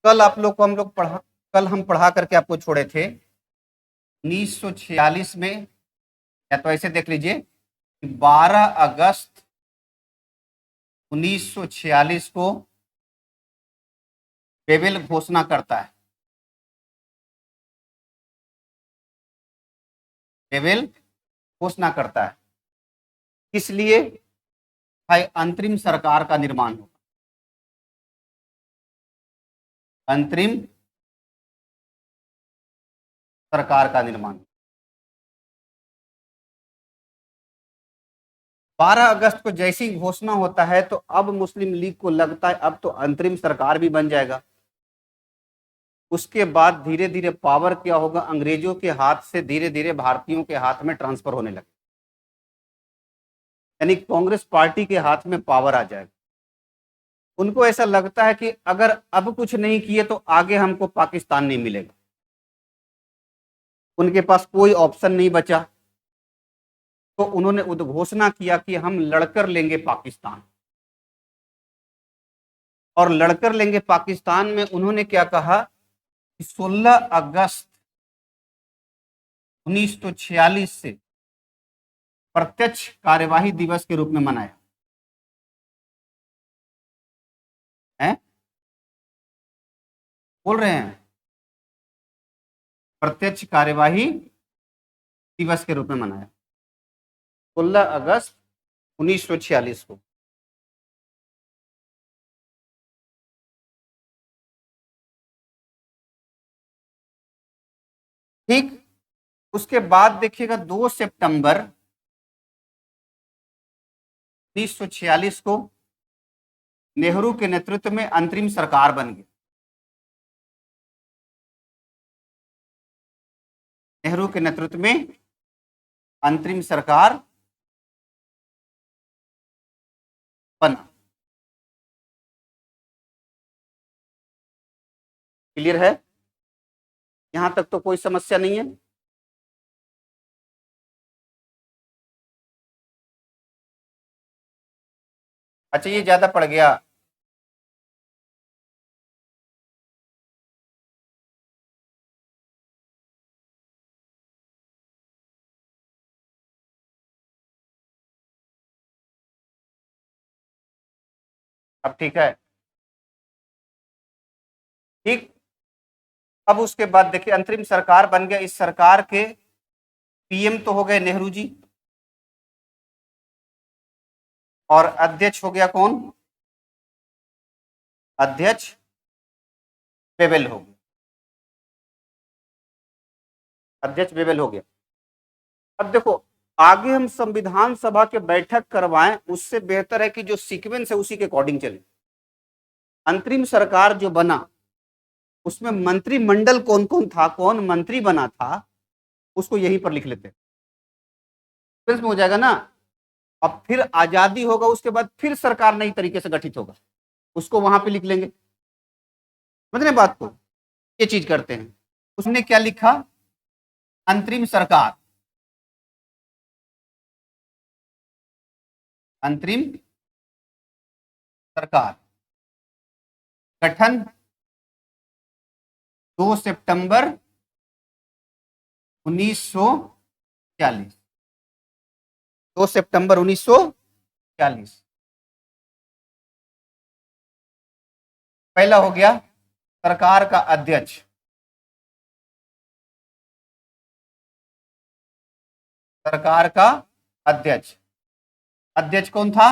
कल आप लोग को हम लोग पढ़ा कल हम पढ़ा करके आपको छोड़े थे 1946 में, या तो ऐसे देख लीजिए कि 12 अगस्त 1946 को वेवेल घोषणा करता है। वेवेल घोषणा करता है किस लिए? भाई अंतरिम सरकार का निर्माण हो, अंतरिम सरकार का निर्माण। 12 अगस्त को जैसी घोषणा होता है तो अब मुस्लिम लीग को लगता है अब तो अंतरिम सरकार भी बन जाएगा। उसके बाद धीरे धीरे पावर क्या होगा, अंग्रेजों के हाथ से धीरे धीरे भारतीयों के हाथ में ट्रांसफर होने लगे, यानी कांग्रेस पार्टी के हाथ में पावर आ जाएगा। उनको ऐसा लगता है कि अगर अब कुछ नहीं किए तो आगे हमको पाकिस्तान नहीं मिलेगा, उनके पास कोई ऑप्शन नहीं बचा। तो उन्होंने उद्घोषणा किया कि हम लड़कर लेंगे पाकिस्तान। और लड़कर लेंगे पाकिस्तान में उन्होंने क्या कहा कि 16 अगस्त 1946 से प्रत्यक्ष कार्यवाही दिवस के रूप में मनाया है। बोल रहे हैं प्रत्यक्ष कार्यवाही दिवस के रूप में मनाया 16 अगस्त 1946 को। ठीक, उसके बाद देखिएगा 2 सितंबर 1946 को नेहरू के नेतृत्व में अंतरिम सरकार बन गई। नेहरू के नेतृत्व में अंतरिम सरकार बना। क्लियर है? यहां तक तो कोई समस्या नहीं है। अच्छा, ये ज्यादा पड़ गया। अब ठीक है। ठीक, अब उसके बाद देखिए अंतरिम सरकार बन गया। इस सरकार के पीएम तो हो गए नेहरू जी, और अध्यक्ष हो गया कौन? अध्यक्ष वेवेल हो गया। अध्यक्ष वेवेल हो गया। अब देखो, आगे हम संविधान सभा के बैठक करवाएं उससे बेहतर है कि जो सीक्वेंस है उसी के अकॉर्डिंग चले। अंतरिम सरकार जो बना उसमें मंत्रिमंडल कौन कौन था, कौन मंत्री बना था, उसको यहीं पर लिख लेते हैं, सीक्वेंस में हो जाएगा ना। अब फिर आजादी होगा, उसके बाद फिर सरकार नई तरीके से गठित होगा, उसको वहां पे लिख लेंगे। समझ रहे बात को? ये चीज करते हैं। उसने क्या लिखा? अंतरिम सरकार, अंतरिम सरकार गठन 2 सितंबर 1940। 2 सितंबर 1940 पहला हो गया सरकार का अध्यक्ष। सरकार का अध्यक्ष, अध्यक्ष कौन था?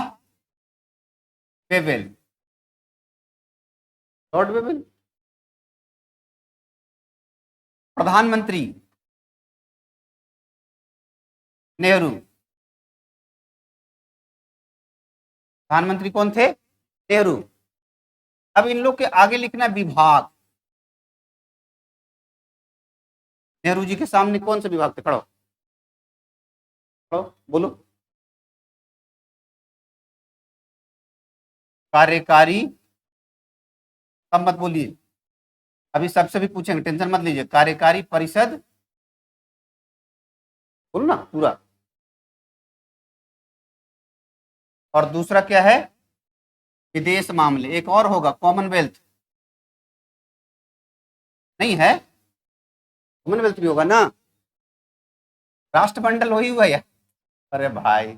Wavell, Lord Wavell. प्रधानमंत्री नेहरू। प्रधानमंत्री कौन थे? नेहरू। अब इन लोग के आगे लिखना विभाग। नेहरू जी के सामने कौन सा विभाग थे? खड़ो खड़ो बोलो। कार्यकारी, अब मत बोलिए, अभी सबसे भी पूछेंगे, टेंशन मत लीजिए। कार्यकारी परिषद, बोलो ना पूरा। और दूसरा क्या है? विदेश मामले। एक और होगा कॉमनवेल्थ, नहीं है, कॉमनवेल्थ भी होगा ना, राष्ट्रमंडल वही हुआ यार। अरे भाई,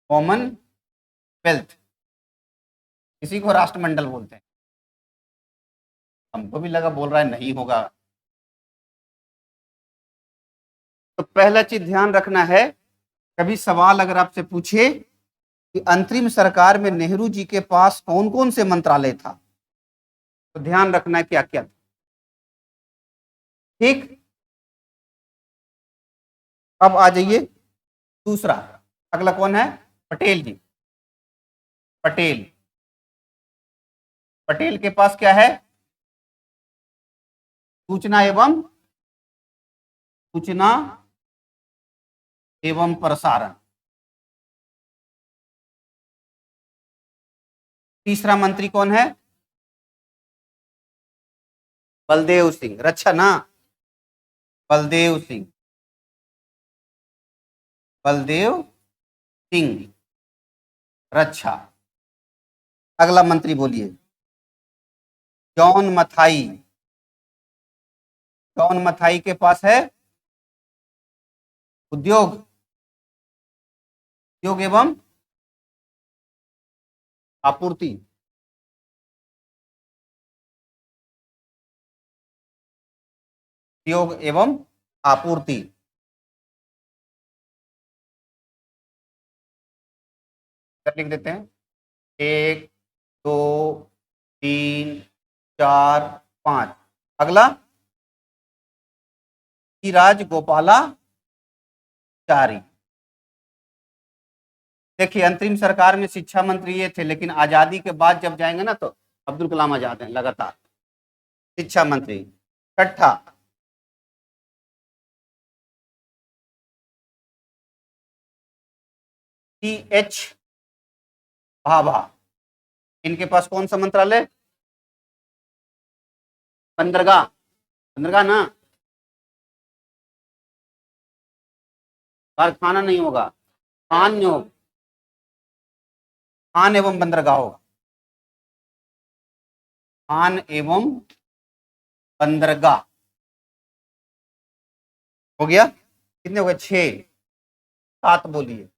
कॉमनवेल्थ इसी को राष्ट्रमंडल बोलते हैं। हमको भी लगा बोल रहा है नहीं होगा। तो पहला चीज ध्यान रखना है, कभी सवाल अगर आपसे पूछे कि अंतरिम सरकार में नेहरू जी के पास कौन कौन से मंत्रालय था, तो ध्यान रखना है क्या क्या था। ठीक, अब आ जाइए दूसरा, अगला कौन है, पटेल जी। पटेल, पटेल के पास क्या है, सूचना एवं प्रसारण। तीसरा मंत्री कौन है, बलदेव सिंह, रक्षा ना, बलदेव सिंह, बलदेव सिंह रक्षा। अगला मंत्री बोलिए, जॉन मथाई। जॉन मथाई के पास है उद्योग, उद्योग एवं आपूर्ति। उद्योग एवं आपूर्ति। लिख देते हैं, 1 2 3 4 5। अगला राजगोपालाचारी। देखिए अंतरिम सरकार में शिक्षा मंत्री ये थे, लेकिन आजादी के बाद जब जाएंगे ना तो अब्दुल कलाम आजाद हैं लगातार शिक्षा मंत्री। छठा, TH भाभा। इनके पास कौन सा मंत्रालय, बंदरगाह, बंदरगाह ना, कारखाना नहीं होगा, खान नहीं होगा, खान एवं बंदरगाह होगा, खान एवं बंदरगाह। हो गया, कितने हो गए, 6, 7 बोलिए,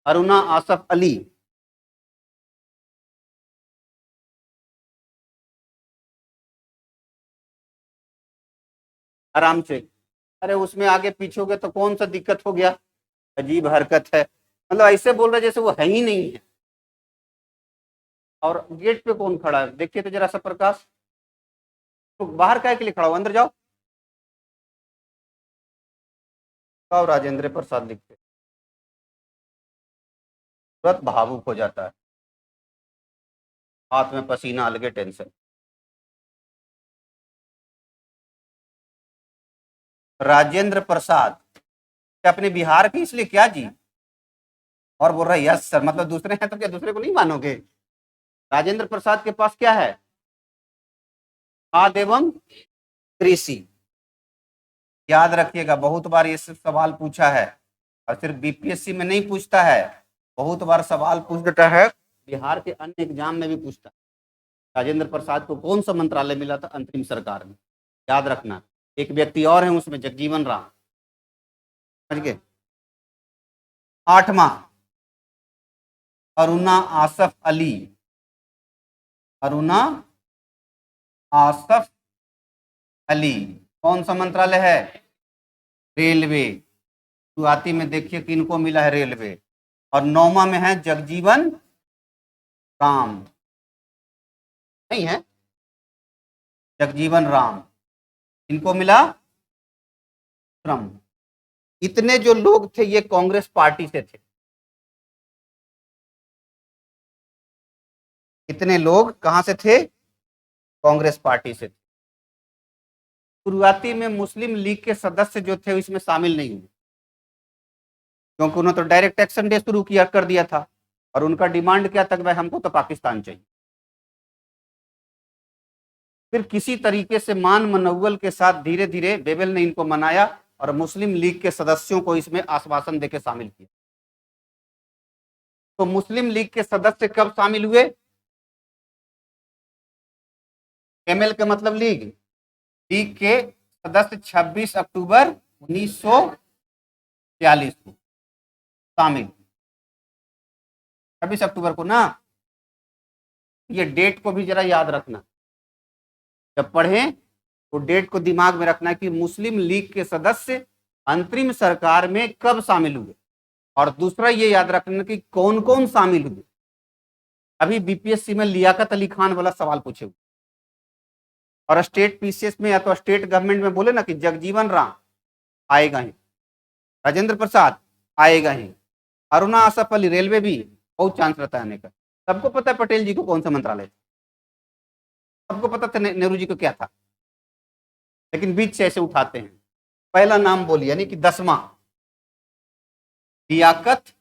अरुणा आसफ अली। आराम से, अरे उसमें आगे पीछे हो गया तो कौन सा दिक्कत हो गया, अजीब हरकत है, मतलब ऐसे बोल रहे जैसे वो है ही नहीं है। और गेट पे कौन खड़ा है, देखिए तो जरा सा प्रकाश, तो बाहर काय के लिए खड़ा हो, अंदर जाओ। तो राजेंद्र प्रसाद लिखते, तुरंत भावुक हो जाता है, हाथ में पसीना, अलगे टेंशन। राजेंद्र प्रसाद, अपने बिहार के इसलिए क्या जी, और बोल रहा है यस सर, मतलब दूसरे हैं तो क्या दूसरे को नहीं मानोगे। राजेंद्र प्रसाद के पास क्या है, खाद्य एवं कृषि। याद रखिएगा, बहुत बार ये सब सवाल पूछा है, और सिर्फ बीपीएससी में नहीं पूछता है, बहुत बार सवाल पूछ देता है, बिहार के अन्य एग्जाम में भी पूछता है। राजेंद्र प्रसाद को कौन सा मंत्रालय मिला था अंतरिम सरकार में, याद रखना। एक व्यक्ति और है उसमें, जगजीवन राम, समझ गए। 8वां, अरुणा आसफ अली। अरुणा आसफ अली कौन सा मंत्रालय है, रेलवे। शुरुआती में देखिए किनको मिला है, रेलवे। और 9वां में है जगजीवन राम, नहीं है, जगजीवन राम, इनको मिला श्रम। इतने जो लोग थे ये कांग्रेस पार्टी से थे, इतने लोग कहां से थे, कांग्रेस पार्टी से थे। शुरुआती में मुस्लिम लीग के सदस्य जो थे इसमें शामिल नहीं हुए, क्योंकि उन्होंने तो डायरेक्ट एक्शन डे शुरू किया कर दिया था, और उनका डिमांड क्या था, भाई हमको तो पाकिस्तान चाहिए। फिर किसी तरीके से मान मनव्वल के साथ धीरे धीरे बेबल ने इनको मनाया और मुस्लिम लीग के सदस्यों को इसमें आश्वासन देकर शामिल किया। तो मुस्लिम लीग के सदस्य कब शामिल हुए, एमएल का मतलब लीग, लीग के सदस्य 26 अक्टूबर 1946 को शामिल, 26 अक्टूबर को ना, ये डेट को भी जरा याद रखना, जब पढ़ें तो डेट को दिमाग में रखना कि मुस्लिम लीग के सदस्य अंतरिम सरकार में कब शामिल हुए, और दूसरा ये याद रखना कि कौन कौन शामिल हुए। अभी बीपीएससी में लियाकत अली खान वाला सवाल पूछे, और स्टेट पीसीएस में या तो स्टेट गवर्नमेंट में बोले ना कि जगजीवन राम आएगा ही, राजेंद्र प्रसाद आएगा ही, अरुणा आसफ अली रेलवे भी बहुत चांस रहता है आने का। सबको पता है पटेल जी को कौन सा मंत्रालय था, सबको पता था नेहरू जी को क्या था, लेकिन बीच से ऐसे उठाते हैं। पहला नाम बोलिए, यानी कि 10वां, लियाकत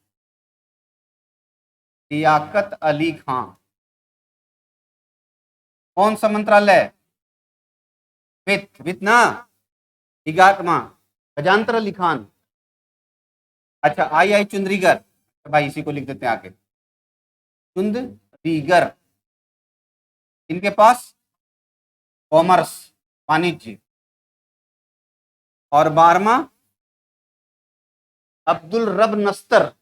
लियाकत अली खान। कौन सा मंत्रालय? वित्त ना। 11वां गजांतर अली खान। अच्छा, आई चुंद्रीगर, भाई इसी को लिख देते हैं आगे, चुंद्रीगर, इनके पास कॉमर्स, वाणिज्य। और 12वां अब्दुल रब नस्तर,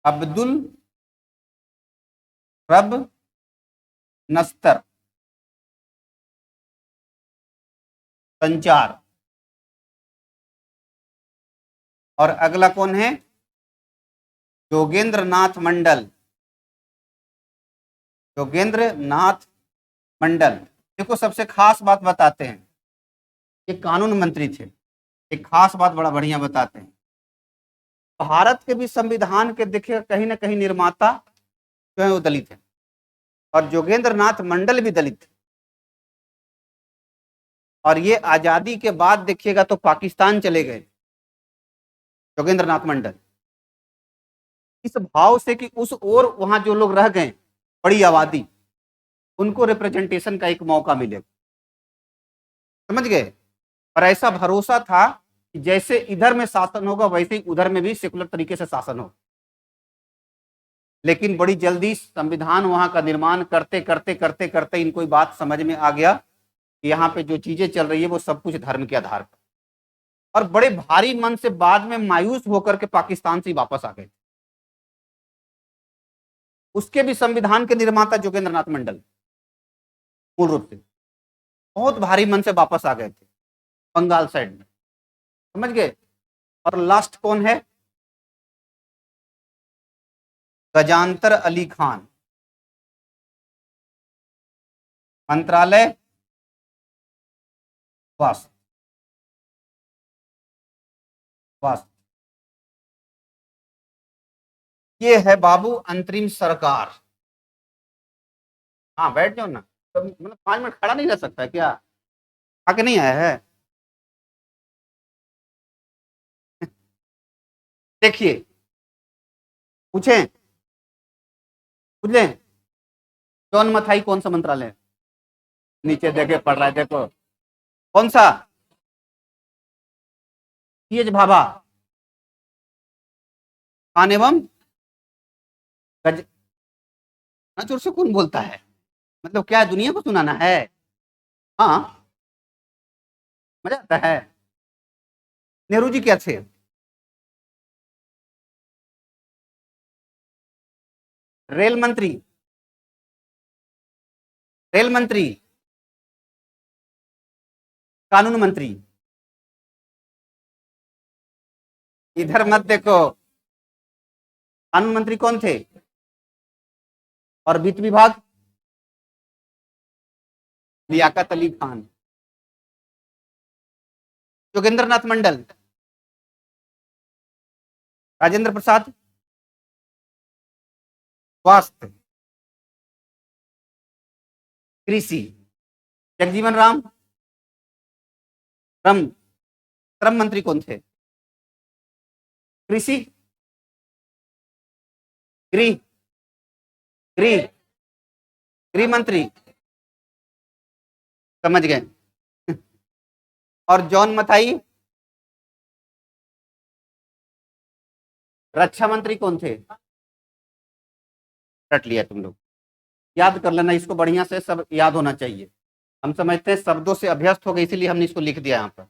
अब्दुल रब नस्तर, संचार। और अगला कौन है? योगेंद्र नाथ मंडल, योगेंद्र नाथ मंडल। देखो सबसे खास बात बताते हैं, ये कानून मंत्री थे, एक खास बात बड़ा बढ़िया बताते हैं, भारत के भी संविधान के देखिए कहीं ना कहीं निर्माता जो है वो दलित है, और योगेंद्र नाथ मंडल भी दलित थे। और ये आजादी के बाद देखिएगा तो पाकिस्तान चले गए योगेंद्र नाथ मंडल, इस भाव से कि उस ओर वहां जो लोग रह गए बड़ी आबादी, उनको रिप्रेजेंटेशन का एक मौका मिलेगा, समझ गए। और ऐसा भरोसा था कि जैसे इधर में शासन होगा वैसे ही उधर में भी सेकुलर तरीके से शासन हो। लेकिन बड़ी जल्दी संविधान वहां का निर्माण करते करते करते करते इनको ये बात समझ में आ गया कि यहाँ पे जो चीजें चल रही है वो सब कुछ धर्म के आधार पर, और बड़े भारी मन से बाद में मायूस होकर के पाकिस्तान से वापस आ गए। उसके भी संविधान के निर्माता जोगेंद्र नाथ मंडल मूल रूप से बहुत भारी मन से वापस आ गए थे बंगाल साइड में, समझ गए। और लास्ट कौन है? गजांतर अली खान, मंत्रालय स्वास्थ्य, स्वास्थ्य। ये है बाबू अंतरिम सरकार। हाँ बैठ जाओ ना, तो मतलब 5 मिनट खड़ा नहीं रह सकता क्या? आके नहीं आया है? देखिए, पूछें, पूछ लें, जॉन मथाई कौन सा मंत्रालय है? नीचे देखे पढ़ रहा है, देखो कौन सा? सीएच भाभा, खान एवं गज, जोर से कौन बोलता है? मतलब क्या दुनिया को सुनाना है? हाँ, मजा आता है। नेहरू जी क्या थे? रेल मंत्री, रेल मंत्री, कानून मंत्री। इधर मत देखो, कानून मंत्री कौन थे? और वित्त विभाग? लियाकत अली खान। योगेंद्र नाथ मंडल, राजेंद्र प्रसाद, स्वास्थ्य, कृषि, जगजीवन राम, श्रम, श्रम मंत्री कौन थे? कृषि, गृह, गृह, गृह मंत्री, समझ गए। और जॉन मथाई, रक्षा मंत्री कौन थे? रट लिया तुम लोग। याद कर लेना, इसको बढ़िया से सब याद होना चाहिए। हम समझते हैं शब्दों से अभ्यस्त हो गए, इसीलिए हमने इसको लिख दिया यहाँ पर।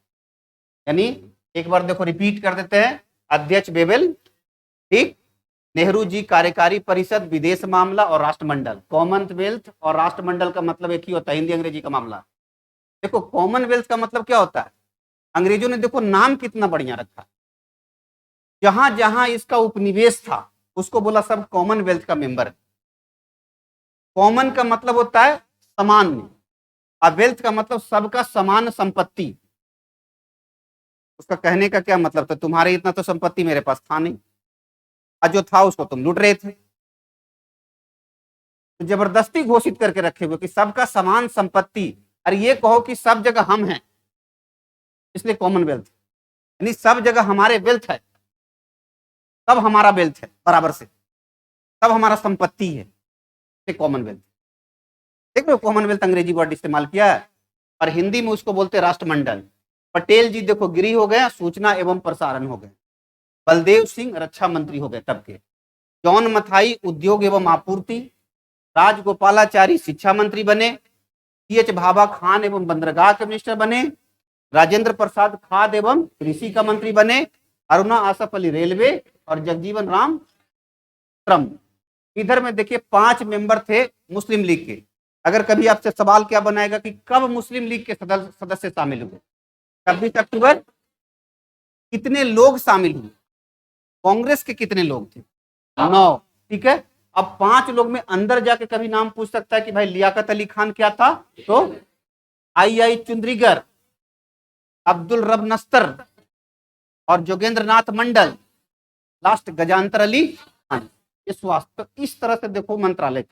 यानी एक बार देखो रिपीट कर देते हैं, अध्यक्ष बेबेल, ठीक, नेहरू जी कार्यकारी परिषद, विदेश मामला और राष्ट्रमंडल। कॉमनवेल्थ और राष्ट्रमंडल का मतलब एक ही होता है, हिंदी अंग्रेजी का मामला। देखो कॉमनवेल्थ का मतलब क्या होता है, अंग्रेजों ने देखो नाम कितना बढ़िया रखा, जहां जहां इसका उपनिवेश था उसको बोला सब कॉमनवेल्थ का मेंबर है। कॉमन का मतलब होता है सामान्य, और वेल्थ का मतलब सबका समान संपत्ति। उसका कहने का क्या मतलब था, तुम्हारे इतना तो संपत्ति मेरे पास था नहीं, और जो था उसको तुम लूट रहे थे। तो जबरदस्ती घोषित करके रखे हुए कि सबका समान संपत्ति, और ये कहो कि सब जगह हम हैं, इसलिए कॉमनवेल्थ, यानी सब जगह हमारे वेल्थ है, सब हमारा वेल्थ है बराबर से, सब हमारा संपत्ति है, कॉमनवेल्थ। देख लो कॉमनवेल्थ अंग्रेजी वर्ड इस्तेमाल किया है, और हिंदी में उसको बोलते राष्ट्रमंडल। पटेल जी देखो गृह हो गए, सूचना एवं प्रसारण हो गए। बलदेव सिंह रक्षा मंत्री हो गए तब के। जॉन मथाई उद्योग एवं आपूर्ति। राजगोपालाचारी शिक्षा मंत्री बने। टी.एच. भाभा खान एवं बंदरगाह के मिनिस्टर बने। राजेंद्र प्रसाद खाद्य एवं कृषि का मंत्री बने। अरुणा आसफ अली रेलवे, और जगजीवन राम श्रम। इधर में देखिए 5 मेंबर थे मुस्लिम लीग के। अगर कभी आपसे सवाल क्या बनाएगा कि कब मुस्लिम लीग के सदस्य शामिल हुए, 26 अक्टूबर। कितने लोग शामिल हुए, कांग्रेस के कितने लोग थे, 9, ठीक है। अब 5 लोग में अंदर जाके कभी नाम पूछ सकता है कि भाई लियाकत अली खान क्या था, तो आई चुंद्रीगर, अब्दुल रब नस्तर और जोगेंद्र नाथ मंडल, लास्ट गजानतर अली खान। ये स्वास्थ्य, तो इस तरह से देखो मंत्रालय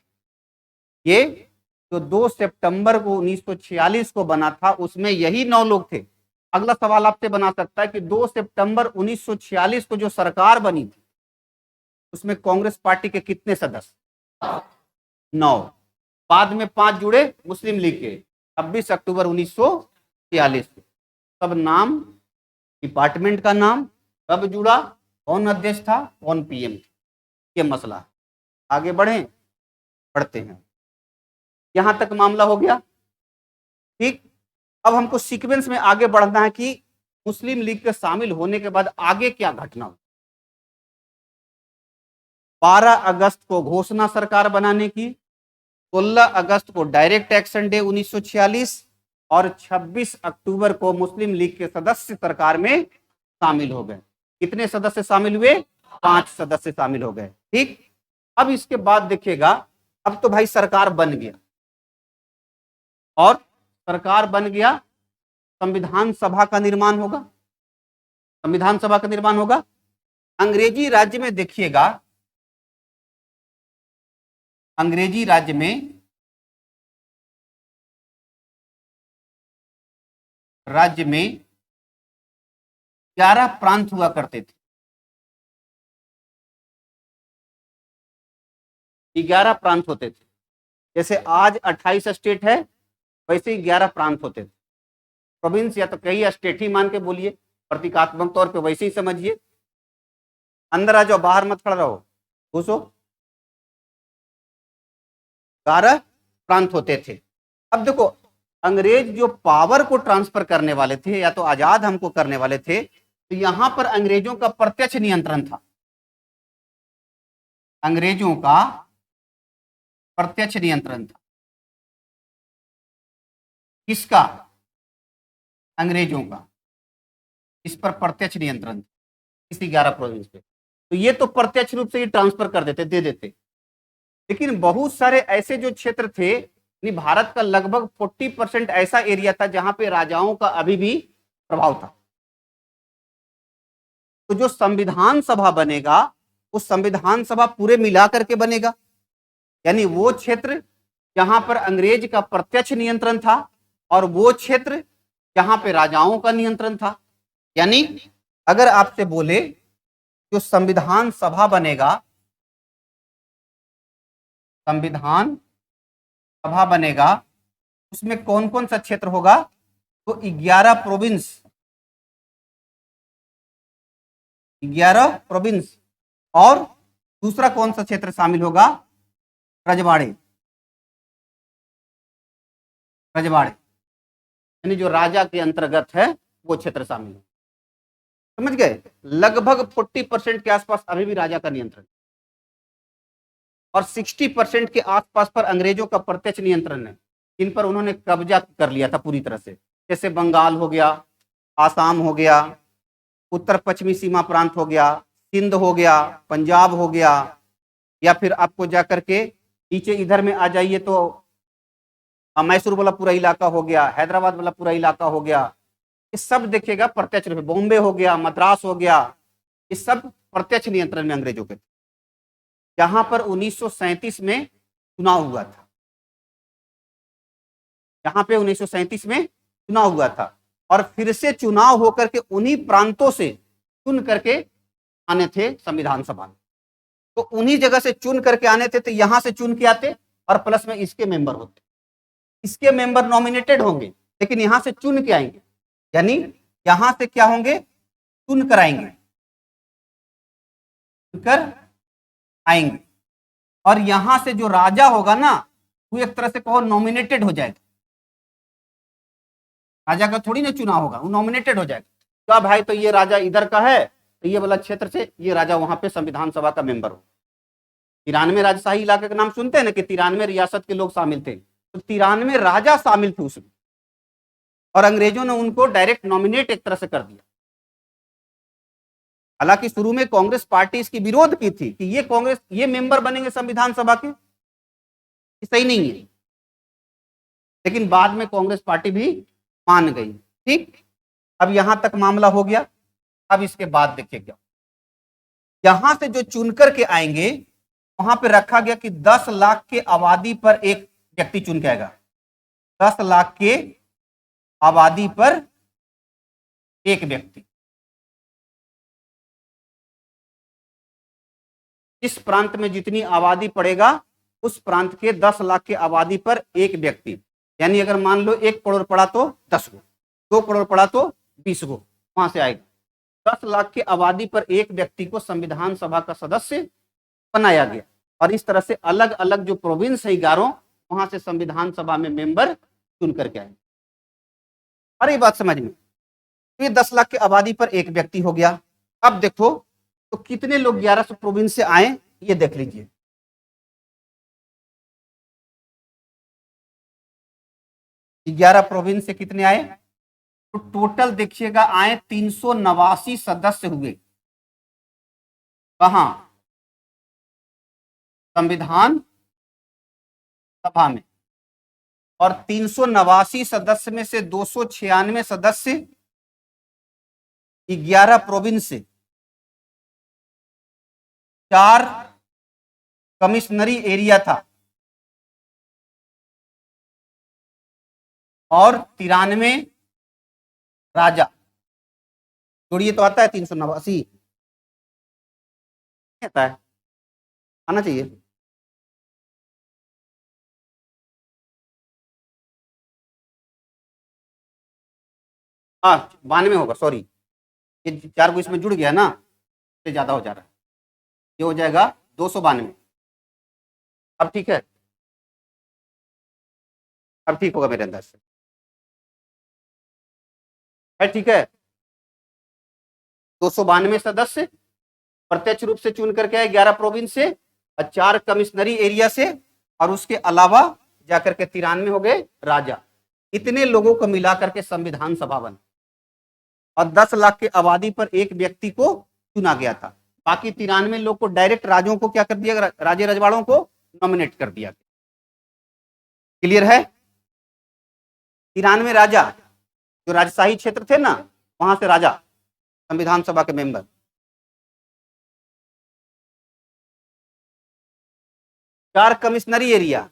ये जो 2 सितंबर को 1946 को बना था, उसमें यही 9 लोग थे। अगला सवाल आपसे बना सकता है कि 2 सितंबर 1946 को जो सरकार बनी थी उसमें कांग्रेस पार्टी के कितने सदस्य, 9। बाद में 5 जुड़े मुस्लिम लीग के 26 अक्टूबर 1946 को। सब नाम, डिपार्टमेंट का नाम कब जुड़ा, कौन अध्यक्ष था, कौन पीएम था, ये मसला। आगे बढ़े, पढ़ते हैं। यहां तक मामला हो गया, ठीक। अब हमको सीक्वेंस में आगे बढ़ना है कि मुस्लिम लीग के शामिल होने के बाद आगे क्या घटना हुई। 12 अगस्त को घोषणा सरकार बनाने की, 16 अगस्त को डायरेक्ट एक्शन डे 1946, और 26 अक्टूबर को मुस्लिम लीग के सदस्य सरकार में शामिल हो गए। कितने सदस्य शामिल हुए, 5 सदस्य शामिल हो गए, ठीक। अब इसके बाद देखिएगा, अब तो भाई सरकार बन गया, और सरकार बन गया, संविधान सभा का निर्माण होगा, संविधान सभा का निर्माण होगा। अंग्रेजी राज्य में देखिएगा, अंग्रेजी राज्य में राज्य में 11 प्रांत हुआ करते थे, 11 प्रांत होते थे। जैसे आज 28 स्टेट है, वैसे ही 11 प्रांत होते थे। प्रोविंस या तो कई स्टेट ही मान के बोलिए, प्रतीकात्मक तौर पे वैसे ही समझिए। अंदर आ जाओ, बाहर मत खड़ा रहो, घुसो। 12 प्रांत होते थे। अब देखो, अंग्रेज जो पावर को ट्रांसफर करने वाले थे या तो आजाद हमको करने वाले थे, तो यहां पर अंग्रेजों का प्रत्यक्ष नियंत्रण था, अंग्रेजों का प्रत्यक्ष नियंत्रण था। किसका, अंग्रेजों का, इस पर प्रत्यक्ष नियंत्रण था, इसी 11 प्रोविंस पे। तो ये तो प्रत्यक्ष रूप से ही ट्रांसफर कर देते, दे देते। लेकिन बहुत सारे ऐसे जो क्षेत्र थे, भारत का लगभग 40% ऐसा एरिया था जहां पे राजाओं का अभी भी प्रभाव था। तो जो संविधान सभा बनेगा, उस संविधान सभा पूरे मिलाकर के बनेगा, यानी वो क्षेत्र जहां पर अंग्रेज का प्रत्यक्ष नियंत्रण था, और वो क्षेत्र जहां पे राजाओं का नियंत्रण था। यानी अगर आपसे बोले जो संविधान सभा बनेगा, संविधान सभा बनेगा, उसमें कौन कौन सा क्षेत्र होगा, तो 11 प्रोविंस, 11 प्रोविंस, और दूसरा कौन सा क्षेत्र शामिल होगा, रजवाड़े। रजवाड़े, यानी जो राजा के अंतर्गत है वो क्षेत्र शामिल है। समझ गए? लगभग 40% के आसपास अभी भी राजा का नियंत्रण, और 60% के आसपास पर अंग्रेजों का प्रत्यक्ष नियंत्रण है, इन पर उन्होंने कब्जा कर लिया था पूरी तरह से। जैसे बंगाल हो गया, आसाम हो गया, उत्तर पश्चिमी सीमा प्रांत हो गया, सिंध हो गया, पंजाब हो गया, या फिर आपको जाकर के नीचे इधर में आ जाइए तो मैसूर वाला पूरा इलाका हो गया, हैदराबाद वाला पूरा इलाका हो गया। ये सब देखिएगा प्रत्यक्ष रूप, बॉम्बे हो गया, मद्रास हो गया, ये सब प्रत्यक्ष नियंत्रण में अंग्रेजों के। जहां पर 1937 में चुनाव हुआ था, यहाँ पे 1937 में चुनाव हुआ था, और फिर से चुनाव होकर के उन्हीं प्रांतों से चुन करके आने थे संविधान सभा में। तो उन्हीं जगह से चुन करके आने थे, तो यहां से चुन के आते और प्लस में इसके मेंबर होते। इसके मेंबर नॉमिनेटेड होंगे, लेकिन यहां से चुन के आएंगे, यानी यहां से क्या होंगे, चुन कर आएंगे, चुनकर आएंगे। और यहां से जो राजा होगा ना, वो एक तरह से कहो नॉमिनेटेड हो जाएगा। राजा का थोड़ी ना चुनाव होगा, वो नॉमिनेटेड हो जाएगा। तो भाई तो ये राजा इधर का है, तो ये वाला क्षेत्र से ये राजा वहां पे संविधान सभा का मेंबर हो। 93 राजशाही इलाके का नाम सुनते हैं ना, कि 93 रियासत के लोग शामिल थे, तो 93 राजा शामिल थे उसमें, और अंग्रेजों ने उनको डायरेक्ट नॉमिनेट एक तरह से कर दिया। हालांकि शुरू में कांग्रेस पार्टी इसकी विरोध की थी कि ये कांग्रेस ये मेंबर बनेंगे संविधान सभा के, सही नहीं है, लेकिन बाद में कांग्रेस पार्टी भी मान गई। ठीक, अब यहां तक मामला हो गया। अब इसके बाद देखिए क्या, यहां से जो चुनकर के आएंगे, वहां पे रखा गया कि 10 लाख के आबादी पर एक व्यक्ति चुन के आएगा। 10 लाख के आबादी पर एक व्यक्ति। इस प्रांत में जितनी आबादी पड़ेगा, उस प्रांत के 10 लाख की आबादी पर एक व्यक्ति, यानी अगर मान लो 1 करोड़ पड़ा तो 10 गो, 2 करोड़ पड़ा तो 20 गो, वहां से आएगा। 10 लाख की आबादी पर एक व्यक्ति को संविधान सभा का सदस्य बनाया गया, और इस तरह से अलग अलग जो प्रोविंस है 11, वहां से संविधान सभा में मेंबर चुन करके आए। अरे बात समझ में, तो ये 10 लाख की आबादी पर एक व्यक्ति हो गया। अब देखो तो कितने लोग 1100 प्रोविंस से आए, ये देख लीजिए। 11 प्रोविंस से कितने आए, तो टोटल देखिएगा आए 389 सदस्य हुए। कहां, संविधान सभा में। और 389 सदस्य में से 296 सदस्य 11 प्रोविंस से, 4 कमिश्नरी एरिया था, और 93 राजा। जोड़िए तो आता है 389, आता है, आना चाहिए। हाँ 92 होगा, सॉरी, ये 4 को इसमें जुड़ गया ना, इससे ज्यादा हो जा रहा है, ये हो जाएगा 292। अब ठीक है, अब ठीक होगा मेरे अंदाज से, है ठीक है। 292 सदस्य प्रत्यक्ष रूप से चुन करके आए 11 प्रोविंस से, और 4 कमिश्नरी एरिया से, और उसके अलावा जाकर के 93 हो गए राजा। इतने लोगों को मिलाकर के संविधान सभा बना, और 10 लाख की आबादी पर एक व्यक्ति को चुना गया था। बाकी 93 लोग को डायरेक्ट राजों को क्या कर दिया, राजे रजवाड़ों को नॉमिनेट कर दिया। क्लियर है? 93 राजा जो राजशाही क्षेत्र थे ना, वहां से राजा संविधान सभा के मेंबर। 4 कमिश्नरी एरिया,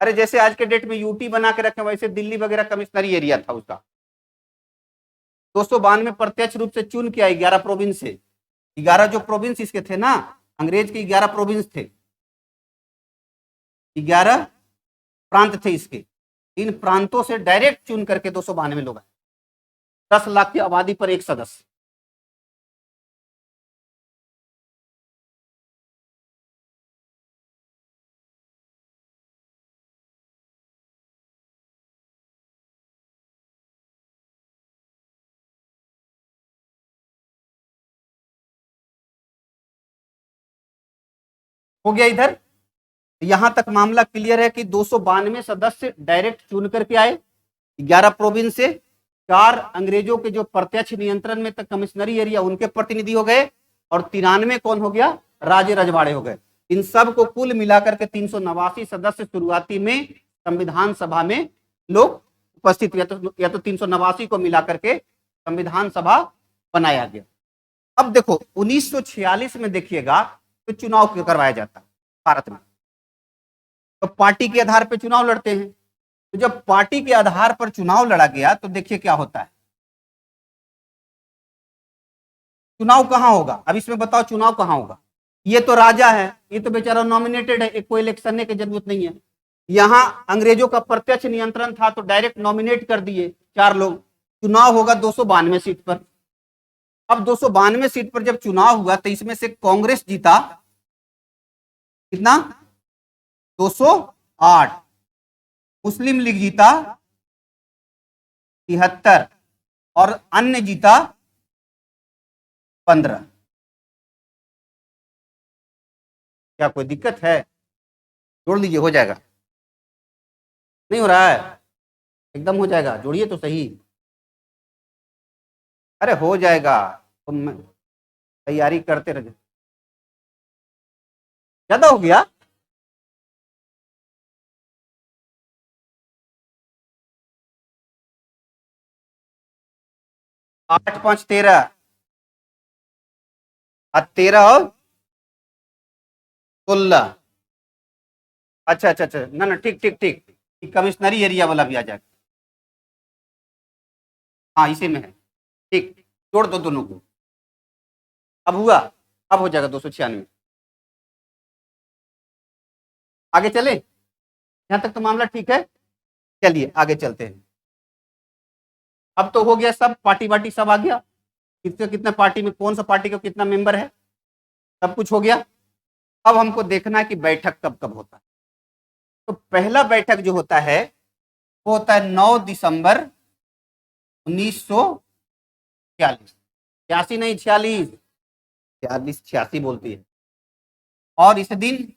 अरे जैसे आज के डेट में यूटी बना के रखे, वैसे दिल्ली वगैरह कमिश्नरी एरिया था उसका। 292 प्रत्यक्ष रूप से चुन के आई 11 प्रोविंस से। 11 जो प्रोविंस इसके थे ना, अंग्रेज के 11 प्रोविंस थे, 11 प्रांत थे इसके। इन प्रांतों से डायरेक्ट चुन करके 292 लोग आए, 10 लाख की आबादी पर एक सदस्य। हो गया इधर। यहां तक मामला क्लियर है कि 292 सदस्य डायरेक्ट चुन करके आए 11 प्रोविंस से, 4 अंग्रेजों के जो प्रत्यक्ष नियंत्रण में तक कमिश्नरी एरिया उनके प्रतिनिधि हो गए, और 93 कौन हो गया, राजे रजवाड़े हो गए। इन सब को कुल मिलाकर के 389 सदस्य शुरुआती में संविधान सभा में लोग उपस्थित हुए, या तो 389 को मिलाकर के संविधान सभा बनाया गया। अब देखो 1946 में देखिएगा तो चुनाव क्यों करवाया जाता है भारत में, तो पार्टी के आधार पर चुनाव लड़ते हैं। तो जब पार्टी के आधार पर चुनाव लड़ा गया तो देखिए क्या होता है। चुनाव कहां होगा, अब इसमें बताओ चुनाव कहां होगा। ये तो राजा है, ये तो बेचारा नॉमिनेटेड है, एक कोई इलेक्शन की जरूरत नहीं है। यहां अंग्रेजों का प्रत्यक्ष नियंत्रण था तो डायरेक्ट नॉमिनेट कर दिए 4 लोग। चुनाव होगा 292 सीट पर। अब 292 सीट पर जब चुनाव हुआ तो इसमें से कांग्रेस जीता कितना, 208, मुस्लिम लीग जीता 73 और अन्य जीता 15। क्या कोई दिक्कत है, जोड़ लीजिए, हो जाएगा। नहीं हो रहा है, एकदम हो जाएगा, जोड़िए तो सही। अरे हो जाएगा, तुम तैयारी करते रहे। ज्यादा हो गया, 8 5 13 और 13 और 16। अच्छा अच्छा अच्छा, ना ना, ठीक ठीक ठीक, कमिश्नरी एरिया वाला भी आ जाएगा। हाँ इसी में है, ठीक, जोड़ दो दोनों को। अब हुआ, अब हो जाएगा 296। आगे चले, यहां तक तो मामला ठीक है। चलिए आगे चलते हैं। अब तो हो गया सब, पार्टी वार्टी सब आ गया, कितने कितने पार्टी में कौन सा पार्टी का कितना मेंबर है, सब कुछ हो गया। अब हमको देखना है कि बैठक कब कब होता है। तो पहला बैठक जो होता है वो होता है 9 दिसंबर 1946, 86 नहीं 46, 46 86 बोलती है। और इस दिन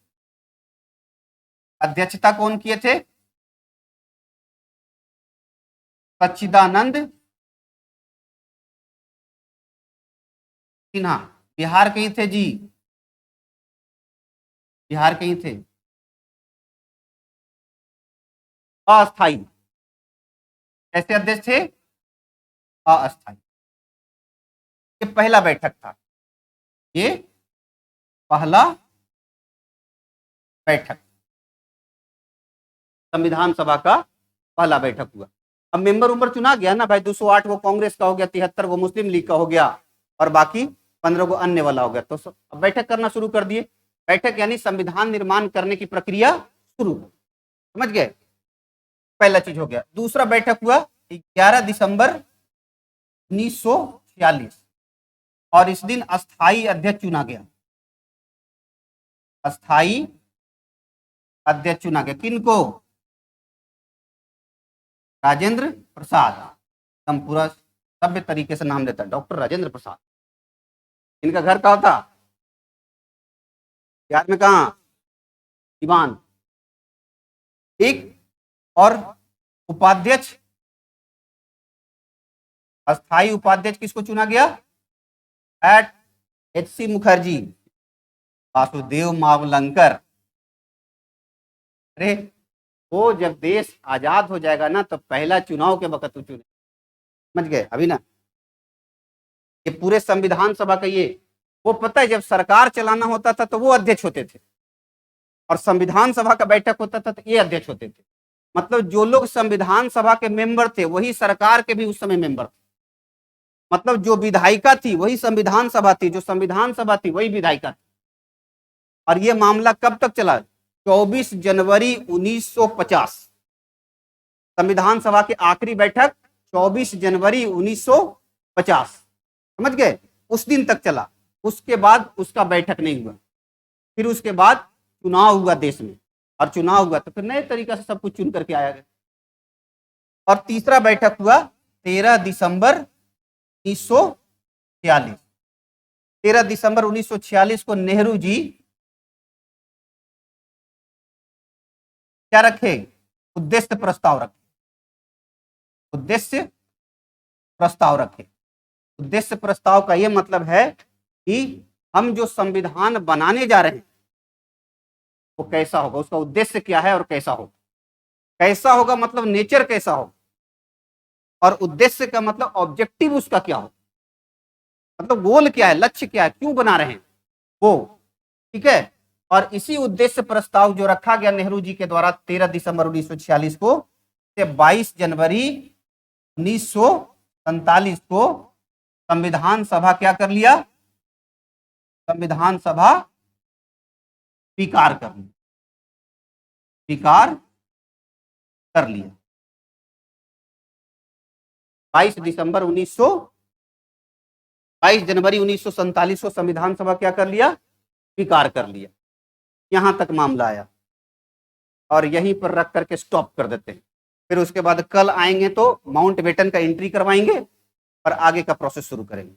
अध्यक्षता कौन किए थे, सच्चिदानंद सिन्हा, बिहार के ही थे जी, बिहार के ही थे। अस्थाई, कैसे अध्यक्ष थे, अस्थाई। ये पहला बैठक था, ये पहला बैठक, संविधान सभा का पहला बैठक हुआ। अब मेंबर उम्बर चुना गया ना भाई, 208 वो कांग्रेस का हो गया, 73 वो मुस्लिम लीग का हो गया, और बाकी 15 को अन्य वाला हो गया। तो अब बैठक करना शुरू कर दिए। बैठक यानी संविधान निर्माण करने की प्रक्रिया शुरू, समझ गए, पहला चीज हो गया। दूसरा बैठक हुआ 11 दिसंबर 1946, और इस दिन अस्थाई अध्यक्ष चुना गया, अस्थाई अध्यक्ष चुना गया। किनको, राजेंद्र प्रसाद, हम पूरा सभ्य तरीके से नाम देता है, डॉक्टर राजेंद्र प्रसाद। इनका घर कहाँ था, बिहार में, कहा, दीवान, ठीक। और उपाध्यक्ष, अस्थाई उपाध्यक्ष किसको चुना गया, एट HC मुखर्जी, वासुदेव मावलंकर। अरे वो जब देश आजाद हो जाएगा ना तो पहला चुनाव के वक्त चुने, समझ गए अभी ना। ये पूरे संविधान सभा का ये, वो पता है जब सरकार चलाना होता था तो वो अध्यक्ष होते थे, और संविधान सभा का बैठक होता था तो ये अध्यक्ष होते थे। मतलब जो लोग संविधान सभा के मेंबर थे वही सरकार के भी उस समय मेंबर थे। मतलब जो विधायिका थी वही संविधान सभा थी, जो संविधान सभा थी वही विधायिका थी। और ये मामला कब तक चला, 24 जनवरी 1950, संविधान सभा की आखिरी बैठक 24 जनवरी 1950, समझ गए, उस दिन तक चला। उसके बाद उसका बैठक नहीं हुआ। फिर उसके बाद चुनाव हुआ देश में, और चुनाव हुआ तो फिर नए तरीका से सब कुछ चुन करके आया गया। और तीसरा बैठक हुआ 13 दिसंबर 1946। 13 दिसंबर 1946 को नेहरू जी क्या रखे, उद्देश्य प्रस्ताव रखे, उद्देश्य प्रस्ताव रखे। उद्देश्य प्रस्ताव का यह मतलब है कि हम जो संविधान बनाने जा रहे हैं वो कैसा होगा, उसका उद्देश्य क्या है और कैसा होगा। कैसा होगा मतलब नेचर कैसा होगा, और उद्देश्य का मतलब ऑब्जेक्टिव उसका क्या हो, मतलब गोल क्या है, लक्ष्य क्या है, क्यों बना रहे हैं वो, ठीक है। और इसी उद्देश्य प्रस्ताव जो रखा गया नेहरू जी के द्वारा 13 दिसंबर 1946 को से 22 जनवरी 1947 को संविधान सभा क्या कर लिया, संविधान सभा स्वीकार कर लिया, स्वीकार कर लिया। 22 जनवरी 1947 को संविधान सभा क्या कर लिया, स्वीकार कर लिया। यहां तक मामला आया और यहीं पर रख करके स्टॉप कर देते हैं। फिर उसके बाद कल आएंगे तो माउंट बेटन का एंट्री करवाएंगे और आगे का प्रोसेस शुरू करेंगे।